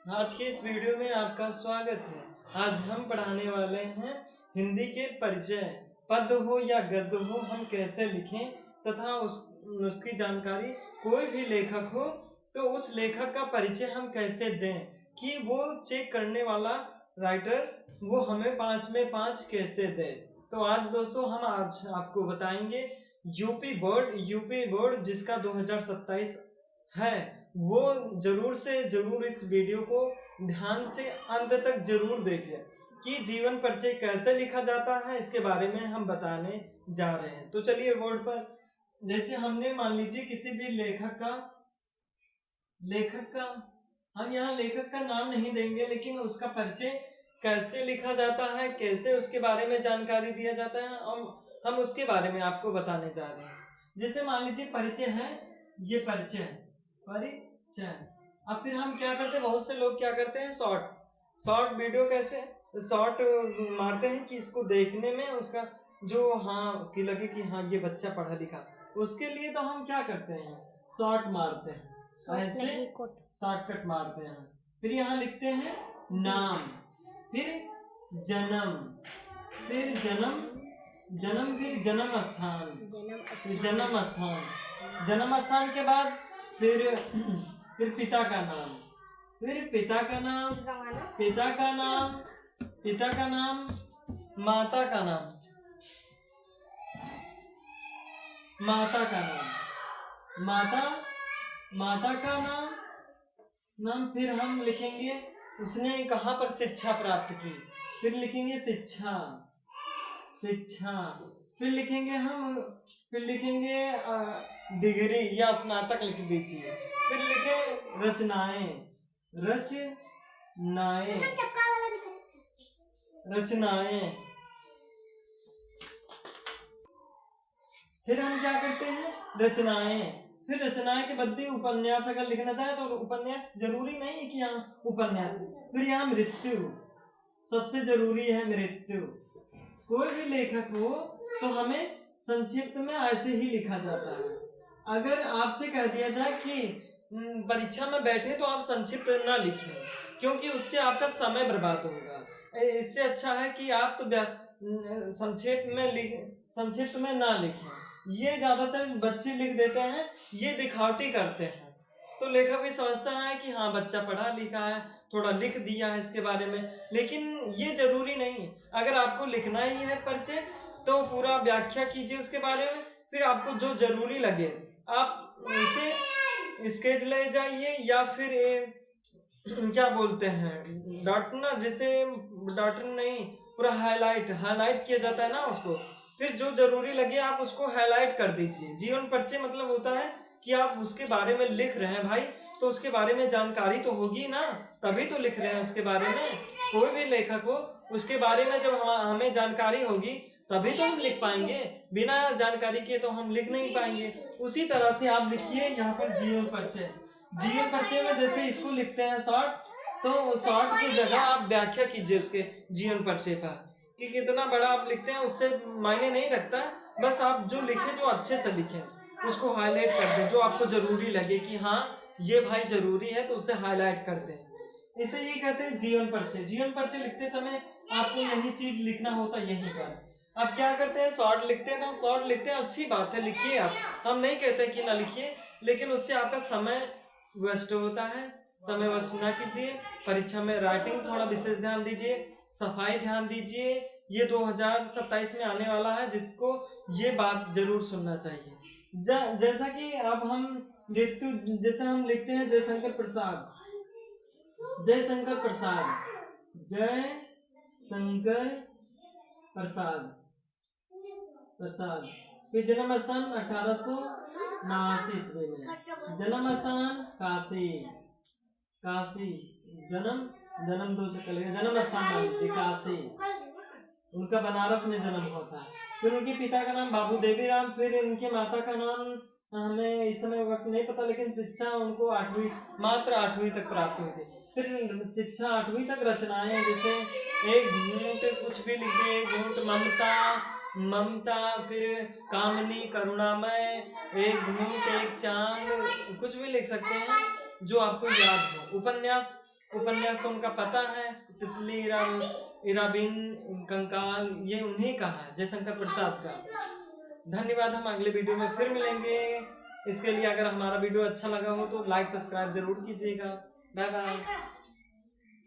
आज के इस वीडियो में आपका स्वागत है। आज हम पढ़ाने वाले हैं हिंदी के परिचय। पद हो या गद्य हो हम कैसे लिखें तथा उसकी जानकारी। कोई भी लेखक हो तो उस लेखक का परिचय हम कैसे दें कि वो चेक करने वाला राइटर वो हमें 5 में 5 कैसे दे। तो आज दोस्तों हम आज आपको बताएंगे यूपी बोर्ड जिसका 2027 है वो जरूर से जरूर इस वीडियो को ध्यान से अंत तक जरूर देखें कि जीवन परिचय कैसे लिखा जाता है, इसके बारे में हम बताने जा रहे हैं। तो चलिए बोर्ड पर, जैसे हमने मान लीजिए किसी भी लेखक का हम यहाँ लेखक का नाम नहीं देंगे, लेकिन उसका परिचय कैसे लिखा जाता है, कैसे उसके बारे में जानकारी दिया जाता है, हम उसके बारे में आपको बताने जा रहे हैं। जैसे मान लीजिए परिचय है, ये परिचय। अब फिर हम क्या करते हैं, बहुत से लोग क्या करते हैं, शॉर्ट वीडियो कैसे शॉर्ट मारते हैं कि इसको देखने में उसका जो हाँ कि लगे कि हाँ ये बच्चा पढ़ा लिखा। उसके लिए तो हम क्या करते हैं, शॉर्ट मारते हैं, ऐसे शॉर्टकट मारते हैं। फिर यहाँ लिखते हैं नाम, फिर जन्म, फिर जन्म स्थान के बाद फिर पिता का नाम, पिता का नाम, माता का नाम, माता का नाम। फिर हम लिखेंगे उसने कहाँ पर शिक्षा प्राप्त की, फिर लिखेंगे शिक्षा। फिर लिखेंगे डिग्री या स्नातक लिख दीजिए। फिर लिखे रचनाएं। फिर हम क्या करते हैं, रचनाएं। फिर रचनाएं के बदले उपन्यास अगर लिखना चाहे तो उपन्यास जरूरी नहीं है कि यहाँ उपन्यास। फिर यहाँ मृत्यु, सबसे जरूरी है मृत्यु। कोई भी लेखक हो तो हमें संक्षिप्त में ऐसे ही लिखा जाता है। अगर आपसे कह दिया जाए कि परीक्षा में बैठे तो आप संक्षिप्त ना लिखें, क्योंकि उससे आपका समय बर्बाद होगा। इससे अच्छा है कि आप तो संक्षिप्त में ना लिखें। ये ज्यादातर बच्चे लिख देते हैं, ये दिखावटी करते हैं। तो लेखक भी समझता है कि हाँ बच्चा पढ़ा लिखा है, थोड़ा लिख दिया है इसके बारे में, लेकिन ये जरूरी नहीं। अगर आपको लिखना ही है परिचय तो पूरा व्याख्या कीजिए उसके बारे में। फिर आपको जो जरूरी लगे आप उसे स्केच ले जाइए या फिर क्या बोलते हैं डॉटना, जैसे डॉटन नहीं, पूरा हाईलाइट किया जाता है ना उसको। फिर जो जरूरी लगे आप उसको हाईलाइट कर दीजिए। जीवन परिचय मतलब होता है कि आप उसके बारे में लिख रहे हैं भाई, तो उसके बारे में जानकारी तो होगी ना, तभी तो लिख रहे हैं उसके बारे में। कोई भी लेखक हो उसके बारे में जब हमें जानकारी होगी तभी तो हम लिख पाएंगे, बिना जानकारी के तो हम लिख नहीं पाएंगे। उसी तरह से आप लिखिए यहाँ पर जीवन परिचय में जैसे इसको लिखते हैं शॉर्ट, तो शॉर्ट की जगह आप व्याख्या कीजिए उसके जीवन परिचय पर कि कितना बड़ा आप लिखते हैं, उससे मायने नहीं रखता। बस आप जो लिखें, जो अच्छे से लिखें, उसको हाईलाइट कर दें। जो आपको जरूरी लगे कि हाँ ये भाई जरूरी है तो उसे हाईलाइट कर दें। इसे ही कहते हैं जीवन परिचय। जीवन परिचय लिखते समय आपको यही चीज लिखना होता है यहीं पर। आप क्या करते हैं, शॉर्ट लिखते हैं तो शॉर्ट लिखते हैं, अच्छी बात है लिखिए आप, हम नहीं कहते कि ना लिखिए, लेकिन उससे आपका समय वेस्ट होता है। समय वेस्ट ना कीजिए। परीक्षा में राइटिंग थोड़ा विशेष ध्यान दीजिए, सफाई ध्यान दीजिए। ये 2027 में आने वाला है, जिसको ये बात जरूर सुनना चाहिए। जैसा कि अब हम जैसे हम लिखते हैं जयशंकर प्रसाद। फिर जन्म स्थान 1889 ईस्वी में, जन्म स्थान काशी, जन्म 2 चक्कर लगे, जन्म स्थान मान लीजिए काशी, उनका बनारस में जन्म हुआ था। फिर उनके पिता का नाम बाबू देवीराम, फिर उनके माता का नाम हमें इस समय वक्त नहीं पता, लेकिन शिक्षा उनको मात्र 8वीं तक प्राप्त हुई थी। फिर शिक्षा 8वीं तक। रचनाएं जैसे एक घूंट, कुछ भी लिख दिए, एक घूंट ममता, फिर कामनी करुणामय, एक घूंट एक चांद, कुछ भी लिख सकते हैं जो आपको याद हो। उपन्यास उपन्यास तो उनका पता है, तितली इराबिन कंकाल, ये उन्हीं का है, जयशंकर प्रसाद का। धन्यवाद, हम अगले वीडियो में फिर मिलेंगे। इसके लिए अगर हमारा वीडियो अच्छा लगा हो तो लाइक सब्सक्राइब जरूर कीजिएगा। Bye bye.